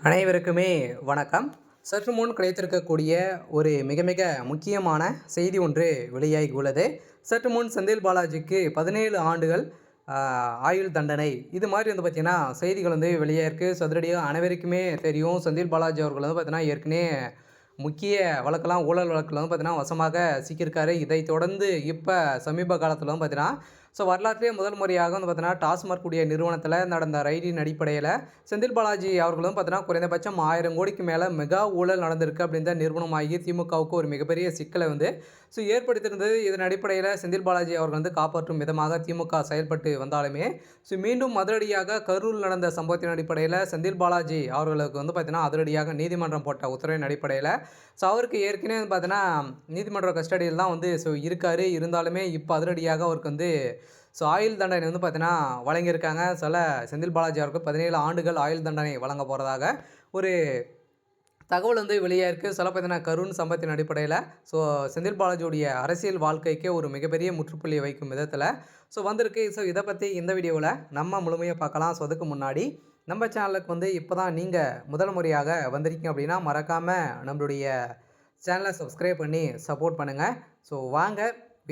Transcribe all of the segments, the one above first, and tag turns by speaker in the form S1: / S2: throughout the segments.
S1: அனைவருக்குமே வணக்கம். சற்று முன் கிடைத்திருக்கக்கூடிய ஒரு மிக மிக முக்கியமான செய்தி ஒன்று வெளியாகி உள்ளது. சற்று முன் செந்தில் பாலாஜிக்கு 17 ஆண்டுகள் ஆயுள் தண்டனை. இது மாதிரி வந்து பார்த்திங்கன்னா செய்திகள் வந்து வெளியாயிருக்கு. சதுரடியாக அனைவருக்குமே தெரியும். செந்தில் பாலாஜி அவர்கள் வந்து பார்த்திங்கன்னா ஏற்கனவே முக்கிய வழக்கெல்லாம் ஊழல் வழக்கில் வந்து பார்த்திங்கன்னா வசமாக சிக்கியிருக்காரு. இதை தொடர்ந்து இப்போ சமீப காலத்தில் வந்து பார்த்திங்கன்னா வரலாற்றிலே முதல் முறையாக வந்து பார்த்தீங்கன்னா டாஸ்மாக் கூடிய நிறுவனத்தில் நடந்த ரைடின் அடிப்படையில் செந்தில் பாலாஜி அவர்களும் பார்த்தீங்கன்னா குறைந்தபட்சம் 1000 கோடிக்கு மேலே மெகா ஊழல் நடந்திருக்கு அப்படின்னு தான் நிறுவனமாகி திமுகவுக்கு ஒரு மிகப்பெரிய சிக்கலை வந்து ஏற்படுத்தியிருந்தது. இதன் அடிப்படையில் செந்தில் பாலாஜி அவர்கள் வந்து காப்பாற்றும் விதமாக திமுக செயல்பட்டு வந்தாலுமே மீண்டும் அதிரடியாக கரூரில் நடந்த சம்பவத்தின் அடிப்படையில் செந்தில் பாலாஜி அவர்களுக்கு வந்து பார்த்தீங்கன்னா அதிரடியாக நீதிமன்றம் போட்ட உத்தரவின் அடிப்படையில் அவருக்கு ஏற்கனவே வந்து பார்த்தீங்கன்னா நீதிமன்ற கஸ்டடியில் தான் வந்து இருக்கார். இருந்தாலுமே இப்போ அதிரடியாக அவருக்கு வந்து ஆயுள் தண்டனை வந்து பார்த்தீங்கன்னா வழங்கியிருக்காங்க. செந்தில் பாலாஜி அவருக்கு 17 ஆண்டுகள் ஆயுள் தண்டனை வழங்க போகிறதாக ஒரு தகவல் வந்து வெளியாயிருக்கு. பார்த்தீங்கன்னா கருண் சம்பவத்தின் அடிப்படையில் செந்தில் பாலாஜியுடைய அரசியல் வாழ்க்கைக்கே ஒரு மிகப்பெரிய முற்றுப்புள்ளி வைக்கும் விதத்தில் வந்திருக்கு. இதை பற்றி இந்த வீடியோவில் நம்ம முழுமையாக பார்க்கலாம். அதுக்கு முன்னாடி நம்ம சேனலுக்கு வந்து இப்போ தான் நீங்கள் முதல் முறையாக வந்திருக்கீங்க அப்படின்னா மறக்காமல் நம்மளுடைய சேனலை சப்ஸ்கிரைப் பண்ணி சப்போர்ட் பண்ணுங்கள். வாங்க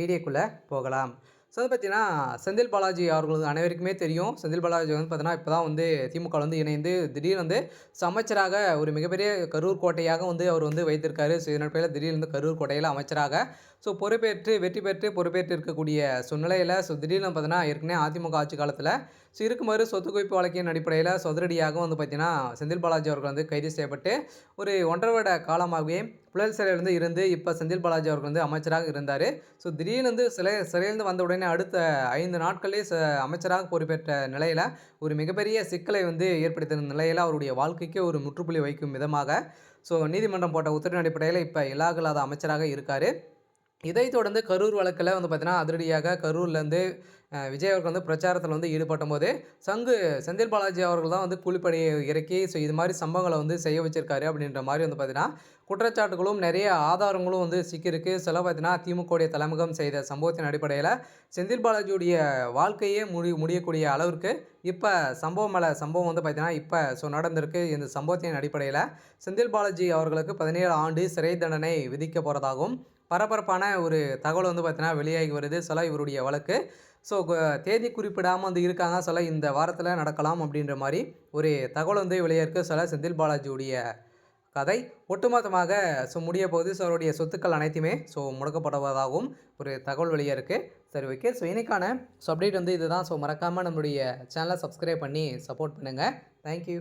S1: வீடியோக்குள்ளே போகலாம். அது பார்த்தீங்கன்னா செந்தில் பாலாஜி அவர்களுக்கு அனைவருக்குமே தெரியும். செந்தில் பாலாஜி வந்து பார்த்தீங்கன்னா இப்போ தான் வந்து திமுக வந்து இணைந்து திடீர்னு வந்து அமைச்சராக ஒரு மிகப்பெரிய கரூர் கோட்டையாக வந்து அவர் வந்து வைத்திருக்காரு. இதன் அடிப்படையில் திடீர்னு கரூர் கோட்டையில் அமைச்சராக பொறுப்பேற்று வெற்றி பெற்று பொறுப்பேற்று இருக்கக்கூடிய சூழ்நிலையில் திடீர்னு பார்த்தீங்கன்னா ஏற்கனவே அதிமுக ஆட்சி காலத்தில் இருக்குமாறு சொத்து குவிப்பு வழக்கின் அடிப்படையில் அதிரடியாக வந்து பார்த்தீங்கன்னா செந்தில் பாலாஜி அவர்கள் வந்து கைது செய்யப்பட்டு ஒரு 1.5 வருட காலமாகவே புழல் சிறையிலிருந்து இருந்து இப்போ செந்தில் பாலாஜி அவர்கள் வந்து அமைச்சராக இருந்தார். திடீர்னு வந்து சிறையிலிருந்து வந்த உடனே அடுத்த 5 நாட்களே அமைச்சராக பொறுப்பேற்ற நிலையில் ஒரு மிகப்பெரிய சிக்கலை வந்து ஏற்படுத்தின நிலையில் அவருடைய வாழ்க்கைக்கு ஒரு முற்றுப்புள்ளி வைக்கும் விதமாக நீதிமன்றம் போட்ட உத்தரவின் அடிப்படையில் இப்போ இலாகலாத அமைச்சராக இருக்கார். இதைத் தொடர்ந்து கரூர் வழக்கில் வந்து பார்த்தீங்கன்னா அதிரடியாக கரூர்லேருந்து விஜய் அவர்கள் வந்து பிரச்சாரத்தில் வந்து ஈடுபட்டும் போது செந்தில் பாலாஜி அவர்கள் தான் வந்து கூலிப்படையை இறக்கி இது மாதிரி சம்பவங்களை வந்து செய்ய வச்சிருக்காரு அப்படின்ற மாதிரி வந்து பார்த்தீங்கன்னா குற்றச்சாட்டுகளும் நிறைய ஆதாரங்களும் வந்து சிக்கியிருக்கு. பார்த்தீங்கன்னா திமுகவுடைய தலைமுகம் செய்த சம்பவத்தின் அடிப்படையில் செந்தில் பாலாஜியுடைய வாழ்க்கையே முடியக்கூடிய அளவிற்கு இப்போ சம்பவம் வந்து பார்த்தீங்கன்னா இப்போ நடந்திருக்கு. இந்த சம்பவத்தின் அடிப்படையில் செந்தில் பாலாஜி அவர்களுக்கு 17 ஆண்டு சிறை தண்டனை விதிக்க போகிறதாகவும் பரபரப்பான ஒரு தகவல் வந்து பார்த்தீங்கன்னா வெளியாகி வருது. இவருடைய வழக்கு தேதி குறிப்பிடாமல் வந்து இருக்காங்க. இந்த வாரத்தில் நடக்கலாம் அப்படின்ற மாதிரி ஒரு தகவல் வந்து வெளியாயிருக்கு. செந்தில் பாலாஜியுடைய கதை ஒட்டுமொத்தமாக முடிய போகுது. அவருடைய சொத்துக்கள் அனைத்துமே முடக்கப்படுவதாகவும் ஒரு தகவல் வெளியாயிருக்கு. சரி, ஓகே. இன்னைக்கான அப்டேட் வந்து இதுதான். மறக்காமல் நம்மளுடைய சேனலை சப்ஸ்கிரைப் பண்ணி சப்போர்ட் பண்ணுங்கள். தேங்க்யூ.